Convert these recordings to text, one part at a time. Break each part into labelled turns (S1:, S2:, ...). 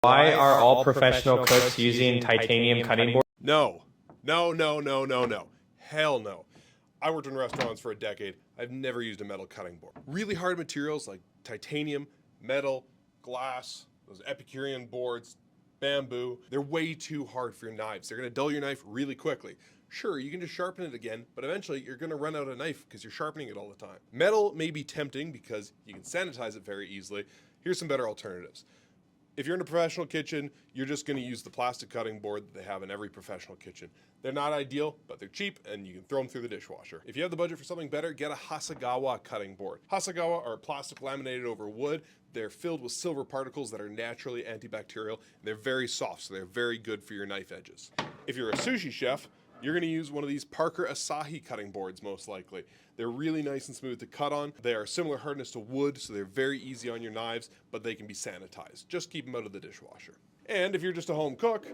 S1: Why are all professional cooks using titanium cutting boards?
S2: No. No, no, no, no, no. Hell no. I worked in restaurants for a decade. I've never used a metal cutting board. Really hard materials like titanium, metal, glass, those Epicurean boards, bamboo, they're way too hard for your knives. They're gonna dull your knife really quickly. Sure, you can just sharpen it again, but eventually you're gonna run out of knife because you're sharpening it all the time. Metal may be tempting because you can sanitize it very easily. Here's some better alternatives. If you're in a professional kitchen, you're just going to use the plastic cutting board that they have in every professional kitchen. They're not ideal, but they're cheap and you can throw them through the dishwasher. If you have the budget for something better, get a Hasegawa cutting board. Hasegawa are plastic laminated over wood. They're filled with silver particles that are naturally antibacterial. And they're very soft, so they're very good for your knife edges. If you're a sushi chef, you're going to use one of these Parker Asahi cutting boards most likely. They're really nice and smooth to cut on. They are similar hardness to wood, so they're very easy on your knives, but they can be sanitized. Just keep them out of the dishwasher. And if you're just a home cook,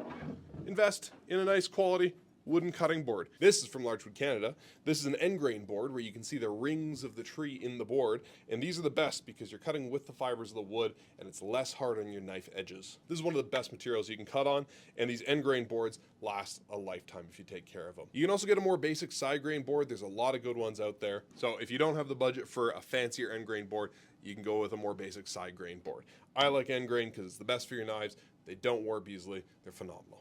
S2: invest in a nice quality wooden cutting board. This is from Larchwood, Canada. This is an end grain board where you can see the rings of the tree in the board, and these are the best because you're cutting with the fibers of the wood and it's less hard on your knife edges. This is one of the best materials you can cut on, and these end grain boards last a lifetime if you take care of them. You can also get a more basic side grain board. There's a lot of good ones out there. So if you don't have the budget for a fancier end grain board, you can go with a more basic side grain board. I like end grain because it's the best for your knives. They don't warp easily. They're phenomenal.